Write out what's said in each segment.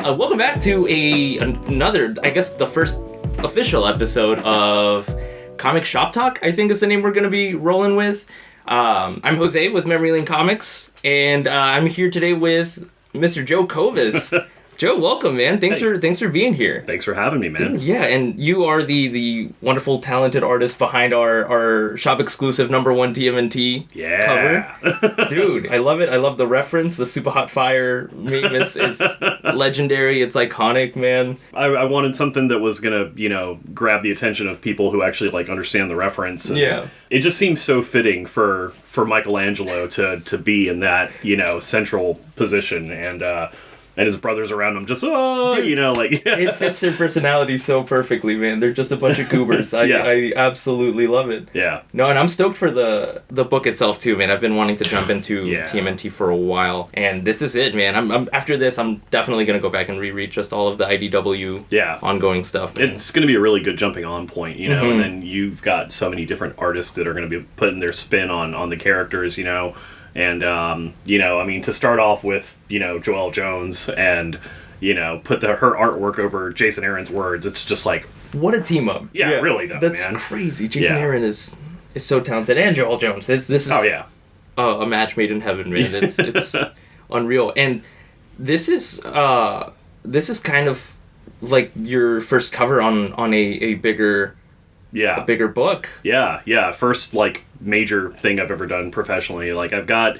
Welcome back to another, I guess the first official episode of Comic Shop Talk, I think is the name we're going to be rolling with. I'm Jose with Memory Lane Comics, and I'm here today with Mr. Joe Covas. Joe, welcome, man. Thanks for being here. Thanks for having me, man. Dude, yeah, and you are the wonderful, talented artist behind our shop exclusive #1 TMNT cover. Dude, I love it. I love the reference. The Super Hot Fire meme is legendary. It's iconic, man. I wanted something that was gonna, grab the attention of people who actually understand the reference. And yeah. It just seems so fitting for Michelangelo to be in that, central position, and his brothers around him just, Dude, it fits their personality so perfectly, man. They're just a bunch of goobers. I absolutely love it. Yeah. No, and I'm stoked for the book itself, too, man. I've been wanting to jump into TMNT for a while, and this is it, man. I'm after this, I'm definitely going to go back and reread just all of the IDW ongoing stuff, man. It's going to be a really good jumping on point, and then you've got so many different artists that are going to be putting their spin on the characters, And, to start off with, Joelle Jones and, put her artwork over Jason Aaron's words, it's just like... What a team up. Yeah, really though, That's man. Crazy. Jason Aaron is so talented. And Joelle Jones. This is a match made in heaven, man. It's unreal. And this is kind of like your first cover on a bigger... Yeah. A bigger book. Yeah. First, major thing I've ever done professionally. I've got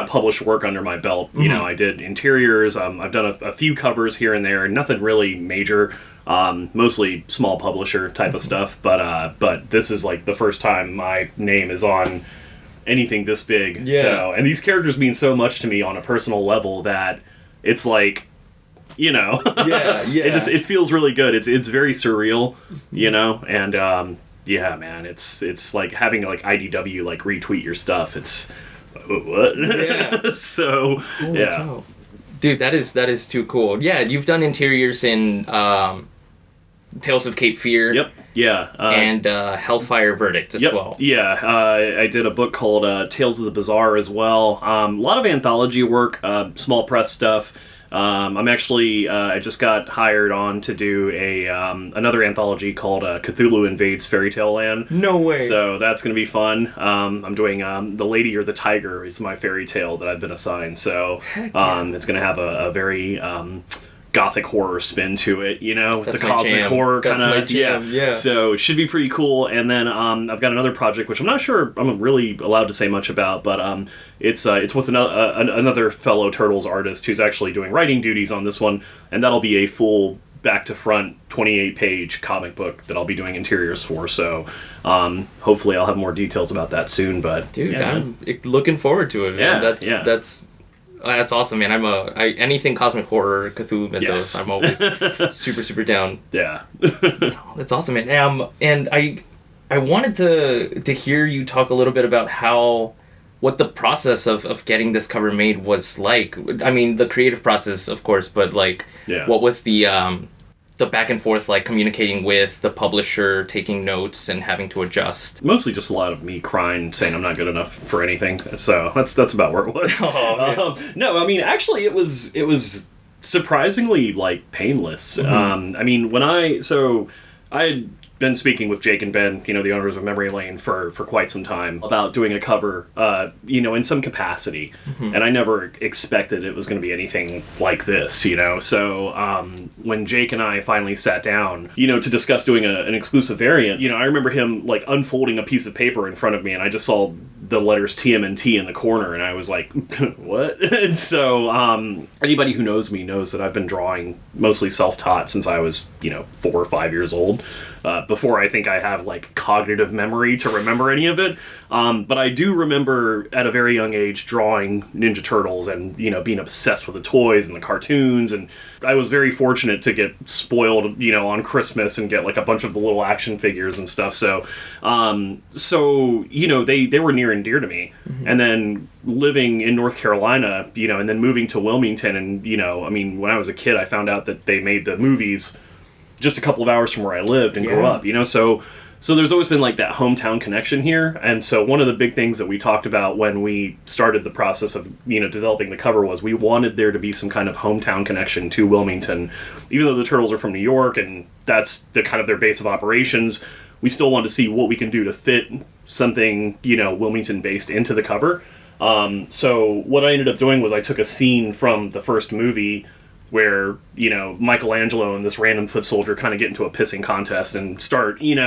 published work under my belt. I did interiors. I've done a few covers here and there. Nothing really major. Mostly small publisher type of stuff. But this is the first time my name is on anything this big. Yeah. So, and these characters mean so much to me on a personal level that it's Yeah. it feels really good. It's very surreal, and man, it's like having IDW retweet your stuff. It's what? Yeah. So cool, Joe. Dude, that is too cool. Yeah, you've done interiors in Tales of Cape Fear. Yep. Yeah. And Hellfire Verdict as well. Yeah. I did a book called Tales of the Bizarre as well. A lot of anthology work, small press stuff. I'm actually, I just got hired on to do another anthology called Cthulhu Invades Fairytale Land. No way. So that's going to be fun. I'm doing The Lady or the Tiger is my fairy tale that I've been assigned. So it's going to have a very gothic horror spin to it, with the cosmic horror kind of. Yeah. So it should be pretty cool. And then I've got another project, which I'm not sure I'm really allowed to say much about, but it's with another fellow Turtles artist who's actually doing writing duties on this one, and that'll be a full back to front 28-page comic book that I'll be doing interiors for. So hopefully I'll have more details about that soon. But dude, I'm looking forward to it, man. That's awesome, man. Anything cosmic horror, Cthulhu mythos, I'm always super, super down. Yeah. That's awesome, man. And I wanted to hear you talk a little bit about what the process of getting this cover made was like. I mean, the creative process, of course, but what was the back and forth communicating with the publisher, taking notes, and having to adjust? Mostly just a lot of me crying, saying I'm not good enough for anything. So that's about where it was. Oh, no, I mean, actually, it was surprisingly painless. Mm-hmm. I had been speaking with Jake and Ben, the owners of Memory Lane, for quite some time about doing a cover, in some capacity. Mm-hmm. And I never expected it was going to be anything like this, So when Jake and I finally sat down, to discuss doing an exclusive variant, I remember him unfolding a piece of paper in front of me, and I just saw the letters TMNT in the corner, and I was like, what? And so anybody who knows me knows that I've been drawing mostly self-taught since I was, 4 or 5 years old. Before I think I have cognitive memory to remember any of it. But I do remember at a very young age drawing Ninja Turtles and, being obsessed with the toys and the cartoons. And I was very fortunate to get spoiled, on Christmas and get a bunch of the little action figures and stuff. So, they were near and dear to me. Mm-hmm. And then living in North Carolina, and then moving to Wilmington. And, when I was a kid, I found out that they made the movies just a couple of hours from where I lived and grew up, So So there's always been like that hometown connection here, and so one of the big things that we talked about when we started the process of developing the cover was we wanted there to be some kind of hometown connection to Wilmington, even though the Turtles are from New York and that's the kind of their base of operations. We still want to see what we can do to fit something Wilmington based into the cover. So what I ended up doing was I took a scene from the first movie where, Michelangelo and this random foot soldier kind of get into a pissing contest and start, chucking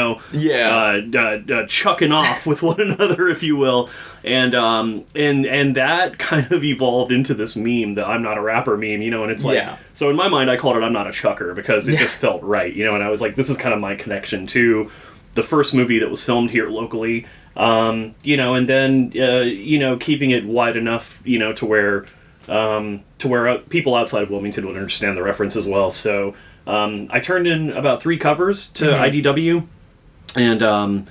off with one another, if you will. And that kind of evolved into this meme, the I'm not a rapper meme, and it's like, so in my mind, I called it I'm not a chucker because it just felt right, and I was like, this is kind of my connection to the first movie that was filmed here locally, and then, keeping it wide enough, to where people outside of Wilmington would understand the reference as well. So I turned in about 3 covers to IDW, and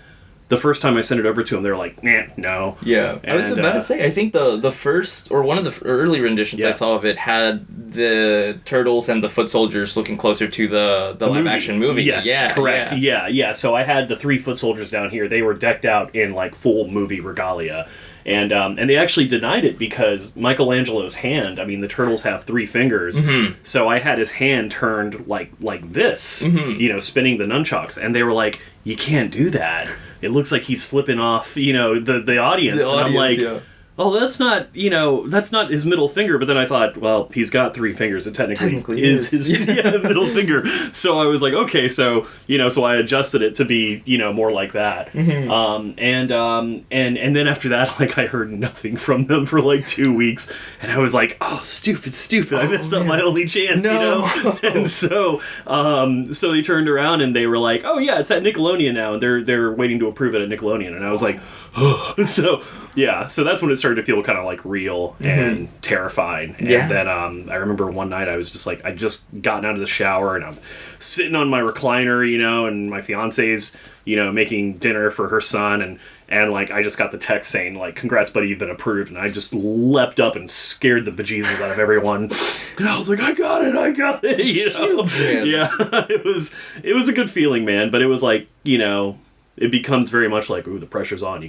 the first time I sent it over to them, they were like, nah, no. Yeah, I was about to say, I think the first, or one of the early renditions I saw of it had the Turtles and the foot soldiers looking closer to the live-action movie. Yes, correct. Yeah. So I had the 3 foot soldiers down here. They were decked out in, like, full movie regalia. And they actually denied it because Michelangelo's hand, the Turtles have 3 fingers, so I had his hand turned like this, spinning the nunchucks, and they were like, you can't do that. It looks like he's flipping off, the audience. And I'm like, oh, that's not his middle finger. But then I thought, well, he's got 3 fingers. It technically is his middle finger. So I was like, okay, so so I adjusted it to be more like that. And then after that, like, I heard nothing from them for like 2 weeks, and I was like, oh, stupid, I messed up my only chance, And so they turned around and they were like, oh yeah, it's at Nickelodeon now, and they're waiting to approve it at Nickelodeon, and I was like, oh. So that's when it started to feel kind of like real and terrifying. And then I remember one night I was just like, I just gotten out of the shower and I'm sitting on my recliner, and my fiance's, making dinner for her son, and like I just got the text saying like, congrats buddy, you've been approved, and I just leapt up and scared the bejesus out of everyone. And I was like, I got it. Yeah, it was a good feeling, man, but it was like, it becomes very much like, ooh, the pressure's on.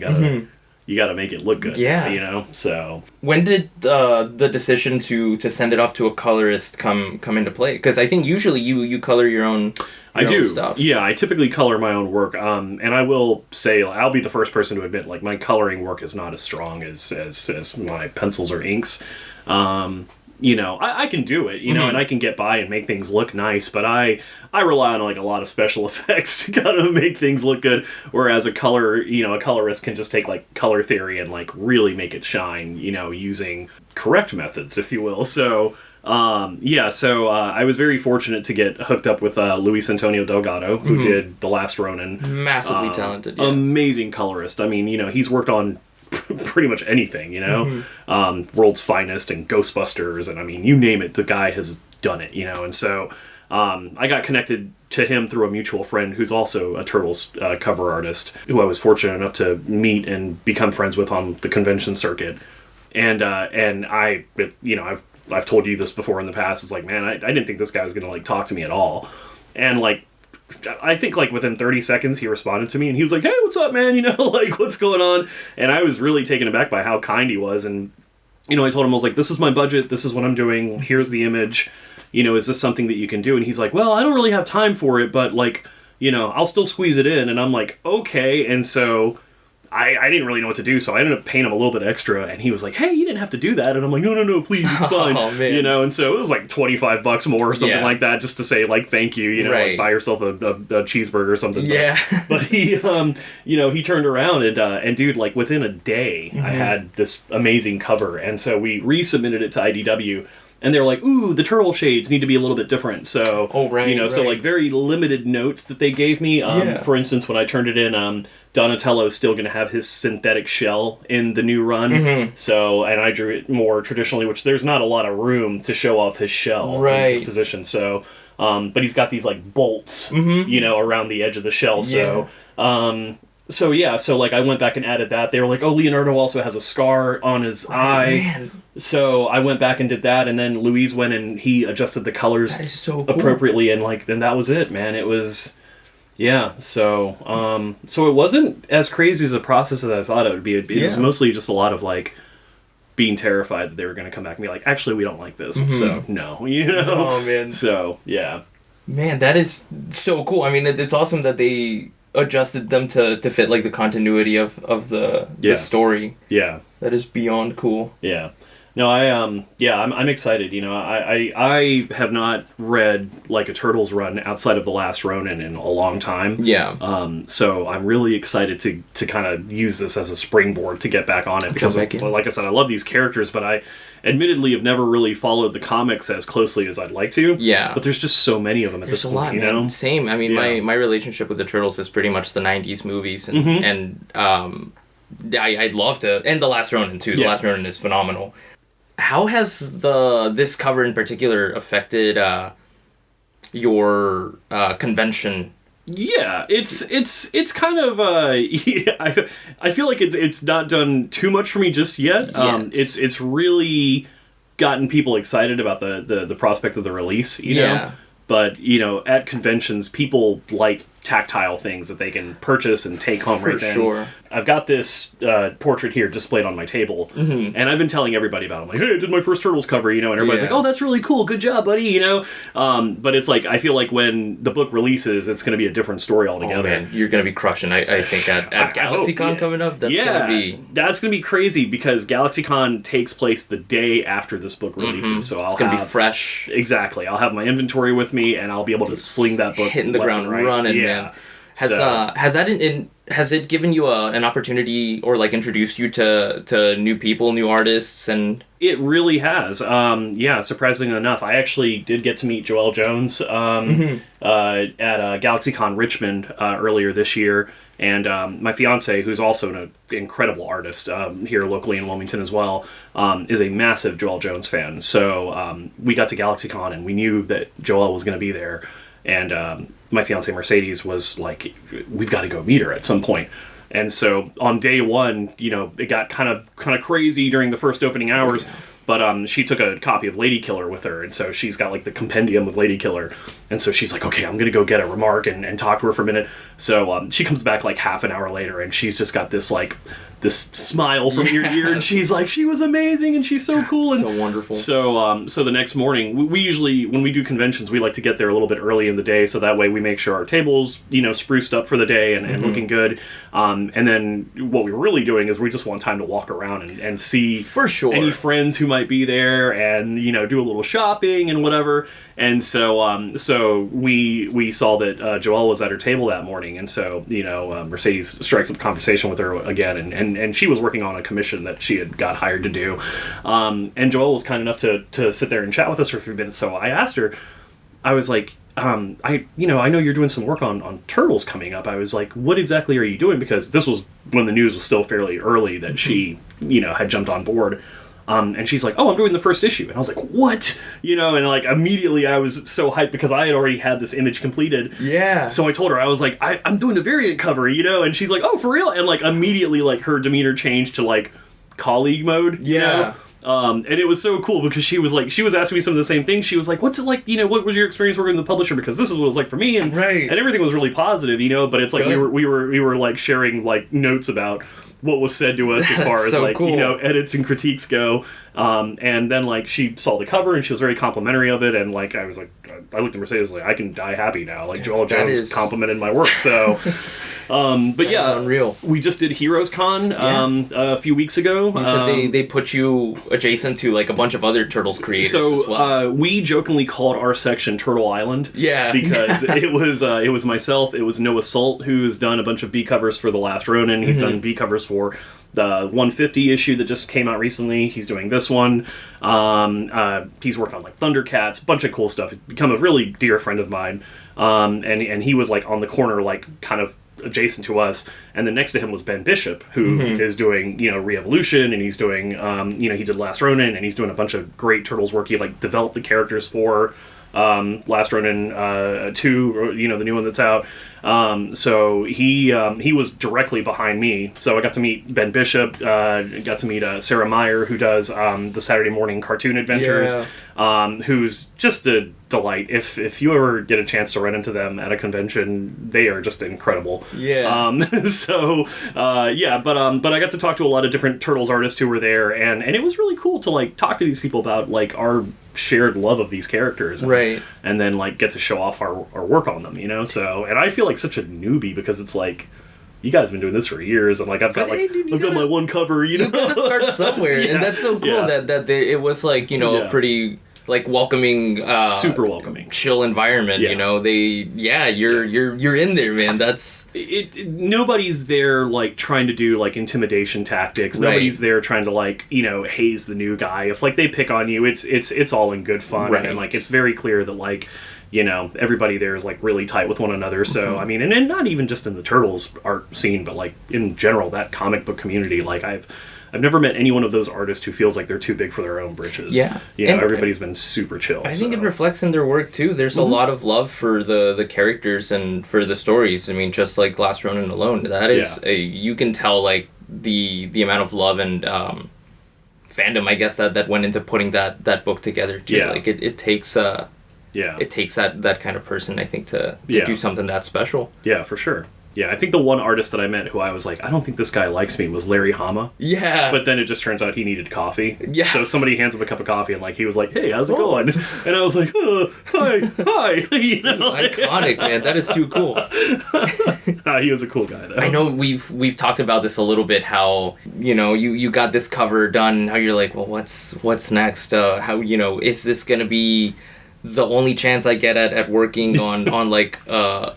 You gotta make it look good. Yeah. So when did the decision to send it off to a colorist come into play? Because I think usually you color your own. I do stuff. Yeah, I typically color my own work. And I will say, I'll be the first person to admit, like, my coloring work is not as strong as my pencils or inks. I can do it, and I can get by and make things look nice, but I rely on like a lot of special effects to kind of make things look good, whereas a colorist can just take like color theory and like really make it shine, using correct methods, if you will. So, I was very fortunate to get hooked up with Luis Antonio Delgado, who did The Last Ronin. Massively talented, amazing colorist. He's worked on pretty much anything, World's Finest and Ghostbusters, and you name it, the guy has done it, and so I got connected to him through a mutual friend who's also a Turtles cover artist, who I was fortunate enough to meet and become friends with on the convention circuit, and I've told you this before in the past. It's like, man, I didn't think this guy was gonna like talk to me at all, and like, I think like within 30 seconds he responded to me and he was like, hey, what's up, man? Like, what's going on? And I was really taken aback by how kind he was. And, I told him, I was like, this is my budget. This is what I'm doing. Here's the image. Is this something that you can do? And he's like, well, I don't really have time for it, but like, I'll still squeeze it in. And I'm like, okay. And so I didn't really know what to do, so I ended up paying him a little bit extra, and he was like, hey, you didn't have to do that. And I'm like, no, please, it's fine. Oh, man. And so it was like $25 more or something like that, just to say, like, thank you, like, buy yourself a cheeseburger or something. Yeah. But he, he turned around, and dude, like, within a day, I had this amazing cover, and so we resubmitted it to IDW, and they were like, ooh, the turtle shades need to be a little bit different. So, so like very limited notes that they gave me. For instance, when I turned it in, Donatello's still going to have his synthetic shell in the new run. So, and I drew it more traditionally, which there's not a lot of room to show off his shell in his position. So, but he's got these like bolts, around the edge of the shell. So, so like I went back and added that. They were like, oh, Leonardo also has a scar on his eye. Man. So I went back and did that, and then Louise went and he adjusted the colors so cool. appropriately, and like then that was it, man. It was Yeah, so it wasn't as crazy as a process as I thought it would be. It was mostly just a lot of like being terrified that they were going to come back and be like, actually, we don't like this, so no, you know. Oh man. So yeah, man, that is so cool. I mean, it's awesome that they adjusted them to fit like the continuity of the story. Yeah, that is beyond cool. Yeah. No, I'm excited. You know, I have not read like a Turtles run outside of The Last Ronin in a long time. Yeah. So I'm really excited to kind of use this as a springboard to get back on it because, like I said, I love these characters, but I admittedly have never really followed the comics as closely as I'd like to. Yeah. But there's just so many of them at this point. There's a lot, you know? Same. I mean, my relationship with the Turtles is pretty much the '90s movies, and I'd love to, and The Last Ronin too. The Last Ronin is phenomenal. How has this cover in particular affected your convention? Yeah, it's kind of I feel like it's not done too much for me just yet. It's really gotten people excited about the prospect of the release, you know. But, you know, at conventions, people like tactile things that they can purchase and take home right then. Sure. I've got this portrait here displayed on my table, and I've been telling everybody about it. I'm like, hey, I did my first Turtles cover, you know, and everybody's like, oh, that's really cool, good job, buddy, you know. But it's like, I feel like when the book releases, it's going to be a different story altogether. Oh, man, you're going to be crushing, I think, at GalaxyCon coming up. That's going to be crazy, because GalaxyCon takes place the day after this book releases, so it's going to be fresh. Exactly. I'll have my inventory with me, and I'll be able to sling that book hitting the ground running, man. Has it given you an opportunity or like introduced you to new people, new artists? And it really has. Surprisingly enough, I actually did get to meet Joelle Jones at GalaxyCon Richmond earlier this year, and my fiance, who's also an incredible artist here locally in Wilmington as well, is a massive Joelle Jones fan. So we got to GalaxyCon and we knew that Joelle was going to be there, and my fiance Mercedes was like, we've got to go meet her at some point. And so on day one, you know, it got kind of crazy during the first opening hours, but she took a copy of Lady Killer with her, and so she's got like the compendium of Lady Killer, and so she's like, okay, I'm gonna go get a remark and talk to her for a minute. So she comes back like half an hour later, and she's just got this like this smile from ear to ear, and she's like, she was amazing, and she's so cool, and so wonderful. So the next morning, we usually, when we do conventions, we like to get there a little bit early in the day, so that way we make sure our table's, you know, spruced up for the day and looking good. And then what we're really doing is we just want time to walk around and see for sure any friends who might be there, and, you know, do a little shopping and whatever. And so we saw that Joelle was at her table that morning, and so, you know, Mercedes strikes up a conversation with her again, and she was working on a commission that she had got hired to do, and Joelle was kind enough to sit there and chat with us for a few minutes. So I asked her, I was like, I know you're doing some work on Turtles coming up. I was like, what exactly are you doing? Because this was when the news was still fairly early that she, you know, had jumped on board. And she's like, oh, I'm doing the first issue. And I was like, what? You know, and like immediately I was so hyped because I had already had this image completed. Yeah. So I told her, I was like, I'm doing a variant cover, you know? And she's like, oh, for real? And like immediately like her demeanor changed to like colleague mode, you know? And it was so cool because she was asking me some of the same things. She was like, what's it like, you know, what was your experience working with the publisher? Because this is what it was like for me. And everything was really positive, you know, but it's like we were like sharing like notes about what was said to us as far as so like, cool. You know, edits and critiques go. And then like she saw the cover and she was very complimentary of it. And like, I was like, I looked at Mercedes like, I can die happy now. Like Joelle Jones complimented my work. So, but yeah, unreal. We just did Heroes Con a few weeks ago. You said they put you adjacent to like a bunch of other Turtles creators as well. We jokingly called our section Turtle Island. Yeah. Because it was myself, it was Noah Salt, who's done a bunch of B covers for The Last Ronin. He's done B covers for the 150 issue that just came out recently. He's doing this one. He's worked on like Thundercats, a bunch of cool stuff. He's become a really dear friend of mine. And he was like on the corner, like kind of adjacent to us, and then next to him was Ben Bishop, who is doing, you know, Re-Evolution, and he's doing, you know, he did Last Ronin, and he's doing a bunch of great Turtles work. He like developed the characters for Last Ronin 2, or, you know, the new one that's out. So he was directly behind me. So I got to meet Ben Bishop, got to meet Sarah Meyer, who does the Saturday morning cartoon adventures, who's just a delight. If you ever get a chance to run into them at a convention, they are just incredible. But I got to talk to a lot of different Turtles artists who were there, and it was really cool to like talk to these people about like our shared love of these characters, and then like get to show off our work on them, you know. So, and I feel like such a newbie because it's like, you guys have been doing this for years, and like I've got got my one cover, you know. You gotta start somewhere, and that's so cool that it was like, you know, a pretty like welcoming, super welcoming, chill environment. You know, you're in there, man. That's nobody's there like trying to do like intimidation tactics. Nobody's there trying to like, you know, haze the new guy. If like they pick on you, it's all in good fun, and like it's very clear that like, you know, everybody there is like really tight with one another. So I mean, and not even just in the Turtles art scene, but like in general, that comic book community. Like I've never met any one of those artists who feels like they're too big for their own britches. Yeah. You know, everybody's been super chill. I think it reflects in their work, too. There's a lot of love for the characters and for the stories. I mean, just like Last Ronin alone, that is you can tell, like, the amount of love and fandom, I guess, that went into putting that book together, too. Yeah. Like, it takes... It takes that kind of person, I think, to do something that special. Yeah, for sure. Yeah, I think the one artist that I met who I was like, I don't think this guy likes me, was Larry Hama. Yeah. But then it just turns out he needed coffee. Yeah. So somebody hands him a cup of coffee, and like he was like, hey, how's it going? And I was like, hi. You know? Iconic, man. That is too cool. He was a cool guy, though. I know we've talked about this a little bit, how, you know, you got this cover done, how you're like, well, what's next? How, you know, is this going to be the only chance I get at working on like a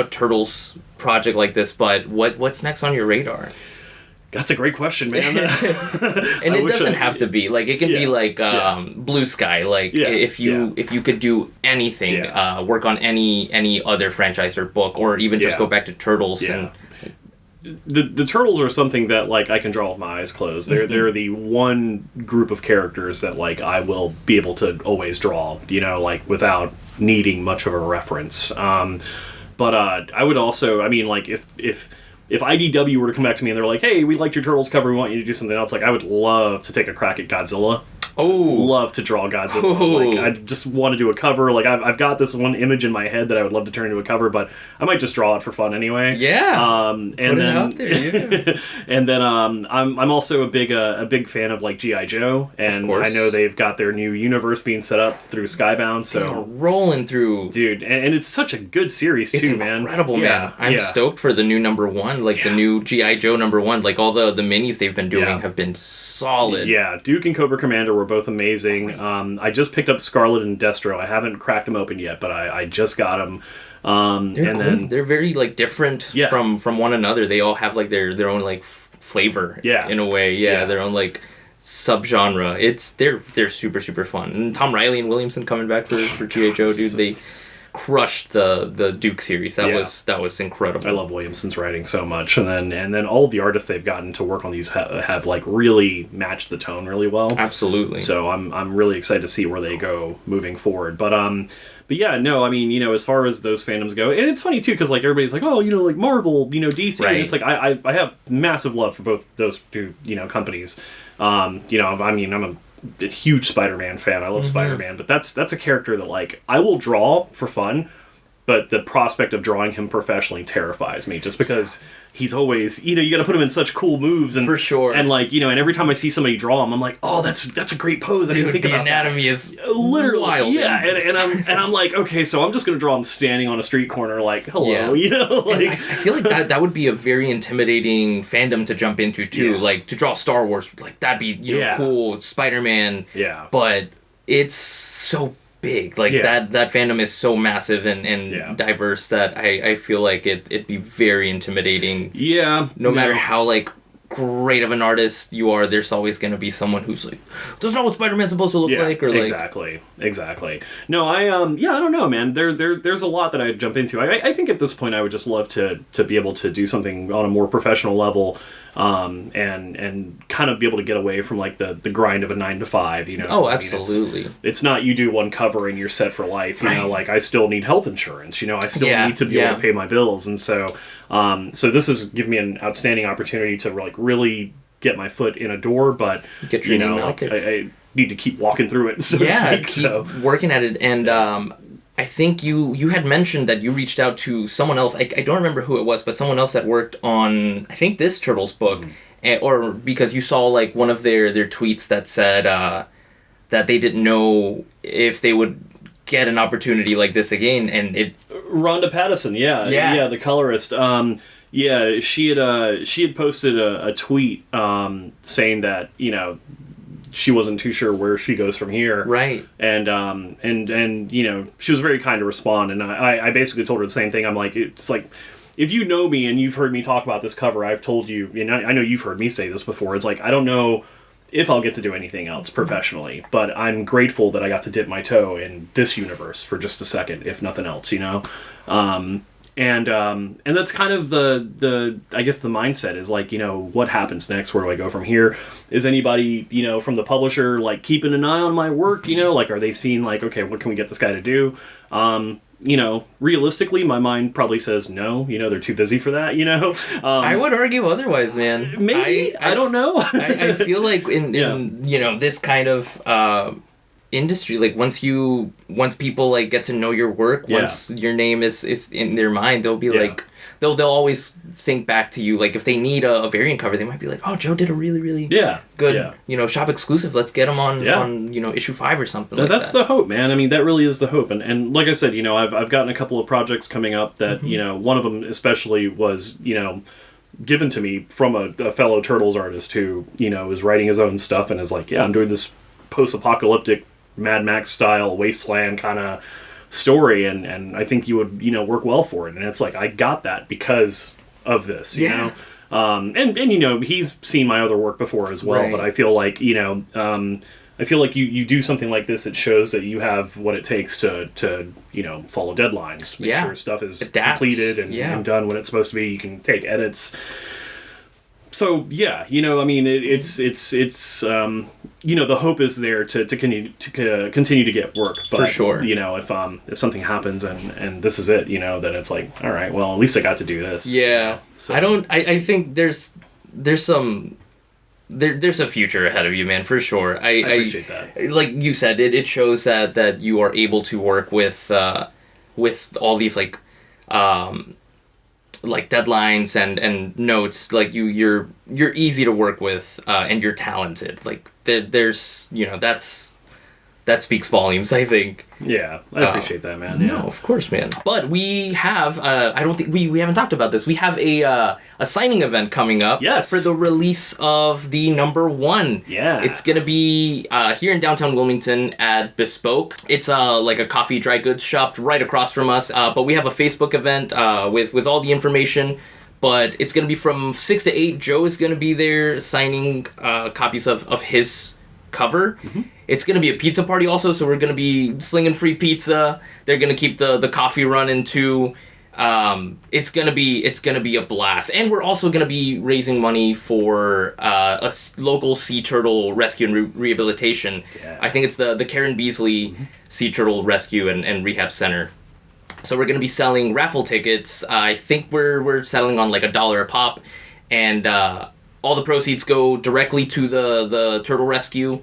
Turtles project like this, but what's next on your radar? That's a great question, man. And it doesn't have to be like, it can be like Blue Sky, like if you could do anything, work on any other franchise or book, or even just go back to Turtles. And the Turtles are something that like I can draw with my eyes closed. They're the one group of characters that like I will be able to always draw, you know, like without needing much of a reference. But I would also, I mean, like if IDW were to come back to me and they're like, hey, we liked your Turtles cover, we want you to do something else, like I would love to take a crack at Godzilla. Love to draw Godzilla. Like I just want to do a cover. Like I've got this one image in my head that I would love to turn into a cover, but I might just draw it for fun anyway. And Put it then out there, and then I'm also a big fan of like G.I. Joe, and I know they've got their new universe being set up through Skybound, so rolling through, dude, and it's such a good series too, man. Incredible, man. I'm stoked for the new #1, like the new G.I. Joe #1. Like all the minis they've been doing have been solid. Yeah, Duke and Cobra Commander were both amazing. I just picked up Scarlet and Destro. I haven't cracked them open yet, but I just got them. They're cool. Then they're very like different from one another. They all have like their own like flavor. In a way. Their own like subgenre. They're super super fun. And Tom Riley and Williamson coming back for G.I. Joe, dude. They crushed the Duke series. That was incredible. I love Williamson's writing so much, and then all of the artists they've gotten to work on these have like really matched the tone really well. Absolutely. So I'm really excited to see where they go moving forward. But yeah, no, I mean, you know, as far as those fandoms go, and it's funny too because like everybody's like, oh, you know, like Marvel, you know, DC, and it's like I have massive love for both those two, you know, companies. You know, I mean, I'm a huge Spider-Man fan. I love Spider-Man, but that's a character that like I will draw for fun, but the prospect of drawing him professionally terrifies me just because he's always, you know, you got to put him in such cool moves, and for sure, and like, you know, and every time I see somebody draw him, I'm like, oh, that's a great pose. I didn't think about the anatomy is literally wild. And I'm like, okay, so I'm just gonna draw him standing on a street corner, like, hello, you know, like I feel like that would be a very intimidating fandom to jump into too. Like to draw Star Wars, like that'd be cool. Spider-Man, but it's so big, like that fandom is so massive and diverse that I feel like it'd be very intimidating. No matter how like great of an artist you are, there's always going to be someone who's like, that's not what Spider-Man's supposed to look like, or like... Exactly. No, I don't know, man. There's a lot that I'd jump into. I think at this point I would just love to be able to do something on a more professional level, and kind of be able to get away from like the grind of a 9 to 5, you know. Oh, absolutely. It's not you do one cover and you're set for life, you know, like I still need health insurance, you know, I still need to be able to pay my bills, and so this has given me an outstanding opportunity to like really get my foot in a door, but get your name out. I need to keep walking through it, so to speak, keep working at it. And I think you had mentioned that you reached out to someone else. I don't remember who it was, but someone else that worked on, I think, this Turtles book, or because you saw like one of their tweets that said that they didn't know if they would get an opportunity like this again, and it... Rhonda Pattison, the colorist. She had posted a tweet saying that, you know, she wasn't too sure where she goes from here. Right. And you know, she was very kind to respond, and I basically told her the same thing. I'm like, it's like, if you know me and you've heard me talk about this cover, I've told you, and I know you've heard me say this before, it's like, I don't know if I'll get to do anything else professionally, but I'm grateful that I got to dip my toe in this universe for just a second, if nothing else, you know? And that's kind of the I guess the mindset is like, you know, what happens next? Where do I go from here? Is anybody, you know, from the publisher like keeping an eye on my work? You know, like, are they seeing like, okay, what can we get this guy to do? You know, realistically, my mind probably says no. You know, they're too busy for that. You know, I would argue otherwise, man. Maybe I don't know. I feel like in you know, this kind of industry, like once people like get to know your work, once your name is in their mind, they'll be like, they'll always think back to you. Like if they need a variant cover, they might be like, oh, Joe did a really good you know, shop exclusive, let's get him on you know, issue 5 or something. That's the hope, man. I mean, that really is the hope. And like I said, you know, I've gotten a couple of projects coming up that you know, one of them especially was, you know, given to me from a fellow Turtles artist who, you know, is writing his own stuff and is like, I'm doing this post-apocalyptic Mad Max style wasteland kind of story, and I think you would, you know, work well for it. And it's like, I got that because of this, you know. And you know, he's seen my other work before as well, but I feel like, you know, you do something like this, it shows that you have what it takes to you know, follow deadlines, make sure stuff is completed and done when it's supposed to be. You can take edits. So you know, I mean, it's you know, the hope is there to continue to get work, but for sure, you know, if something happens and this is it, you know, then it's like, all right, well, at least I got to do this. Yeah, so. I think there's a future ahead of you, man, for sure. I appreciate that. Like you said, it shows that you are able to work with all these like deadlines and notes. Like you're easy to work with, and you're talented. Like there's, you know, that speaks volumes, I think. Yeah, I appreciate that, man. No, of course, man. But we have, I don't think, we haven't talked about this. We have a signing event coming up. Yes. For the release of the #1. Yeah. It's going to be here in downtown Wilmington at Bespoke. It's like a coffee dry goods shop right across from us. But we have a Facebook event with all the information. But it's going to be from 6 to 8. Joe is going to be there signing copies of his cover. Mm-hmm. It's going to be a pizza party also, so we're going to be slinging free pizza. They're going to keep the coffee running too. It's going to be a blast. And we're also going to be raising money for a local sea turtle rescue and rehabilitation. Yeah. I think it's the Karen Beasley Sea Turtle Rescue and Rehab Center. So we're going to be selling raffle tickets. I think we're settling on like $1 a pop, and all the proceeds go directly to the turtle rescue.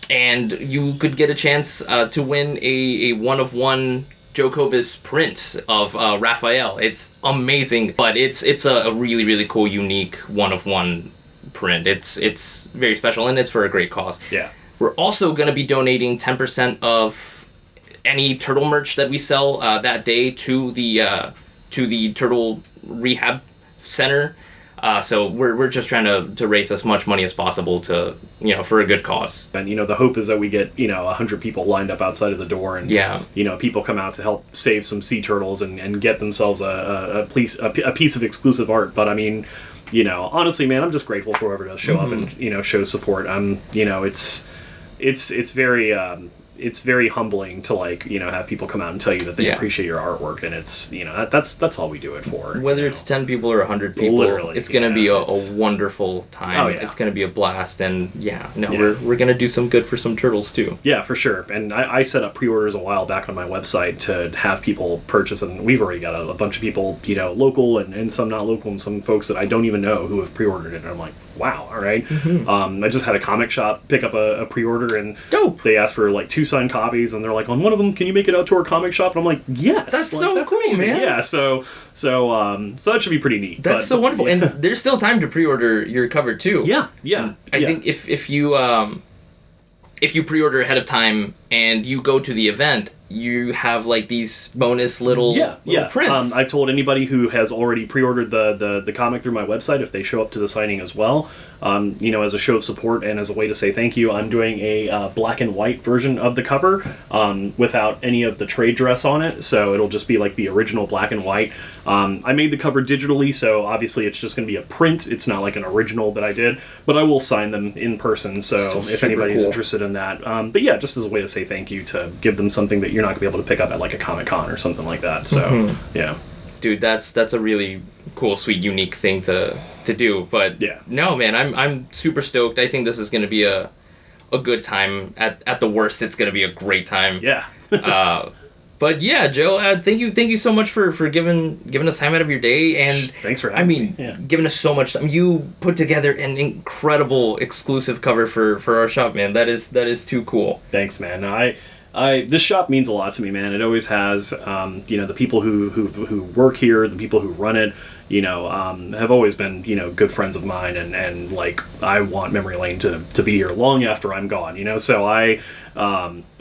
And you could get a chance to win a one-of-one Joe Covas print of Raphael. It's amazing, but it's a really, really cool, unique one-of-one print. It's very special, and it's for a great cause. Yeah. We're also going to be donating 10% of any turtle merch that we sell that day to the Turtle Rehab Center. So we're just trying to raise as much money as possible to, you know, for a good cause. And, you know, the hope is that we get, you know, 100 people lined up outside of the door, and, you know, people come out to help save some sea turtles and get themselves a piece of exclusive art. But I mean, honestly, man, I'm just grateful for whoever does show up and, show support. It's very humbling to have people come out and tell you that they appreciate your artwork, and it's that's all we do it for. Whether it's 10 people or 100 people, literally, it's gonna be a wonderful time. Oh, yeah. It's gonna be a blast, and we're gonna do some good for some turtles too. Yeah, for sure. And I set up pre-orders a while back on my website to have people purchase, and we've already got a bunch of people, local and some not local, and some folks that I don't even know who have pre-ordered it. And I'm like, wow, all right. I just had a comic shop pick up a pre-order, and dope. They asked for 2 signed copies, and they're like, on one of them, can you make it out to our comic shop? And I'm like, yes. That's so cool, amazing. Man. Yeah, so that should be pretty neat. That's so wonderful. And there's still time to pre-order your cover too. Yeah. I think if you pre-order ahead of time and you go to the event, you have these bonus little prints. I've told anybody who has already pre-ordered the comic through my website, if they show up to the signing as well, as a show of support and as a way to say thank you, I'm doing a black and white version of the cover without any of the trade dress on it, so it'll just be the original black and white. I made the cover digitally, so obviously it's just going to be a print. It's not an original that I did, but I will sign them in person, so if anybody's interested in that. But yeah, just as a way to say thank you, to give them something that you're not going to be able to pick up at a Comic-Con or something like that. So yeah, dude, that's a really cool, sweet, unique thing to do. But no, man, I'm super stoked. I think this is going to be a good time. At the worst, it's going to be a great time. But yeah, Joe, thank you so much for giving us time out of your day, and thanks for having me. Giving us so much time. You put together an incredible exclusive cover for our shop, man. That is too cool. Thanks, man. This shop means a lot to me, man. It always has. The people who work here, the people who run it, have always been, good friends of mine, and I want Memory Lane to be here long after I'm gone, so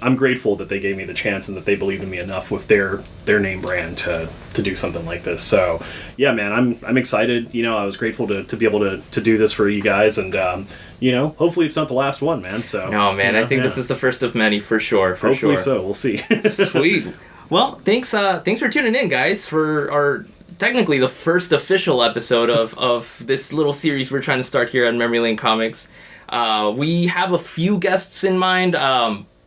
I'm grateful that they gave me the chance and that they believed in me enough with their name brand to do something like this. So yeah, man, I'm excited. I was grateful to be able to do this for you guys, and hopefully it's not the last one, man. So no, man, I think this is the first of many for sure. Hopefully so. We'll see. Sweet. Well, thanks for tuning in, guys, for our technically the first official episode of this little series we're trying to start here at Memory Lane Comics. We have a few guests in mind,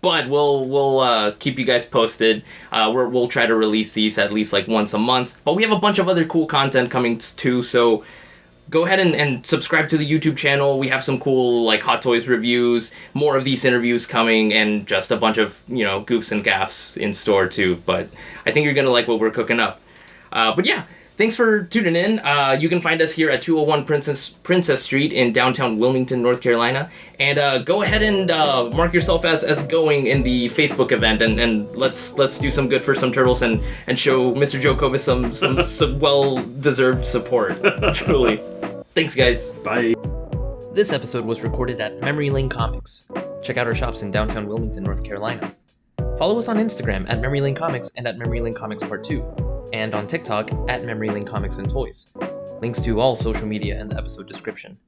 but we'll keep you guys posted. We'll try to release these at least once a month. But we have a bunch of other cool content coming too, so go ahead and subscribe to the YouTube channel. We have some cool Hot Toys reviews, more of these interviews coming, and just a bunch of goofs and gaffs in store too. But I think you're gonna like what we're cooking up. But yeah. Thanks for tuning in. You can find us here at 201 Princess Street in downtown Wilmington, North Carolina. And go ahead and mark yourself as going in the Facebook event, and let's do some good for some turtles and show Mr. Joe Covas some well-deserved support. Truly. Thanks, guys. Bye. This episode was recorded at Memory Lane Comics. Check out our shops in downtown Wilmington, North Carolina. Follow us on Instagram at Memory Lane Comics and at Memory Lane Comics Part 2. And on TikTok at Memory Lane Comics and Toys. Links to all social media in the episode description.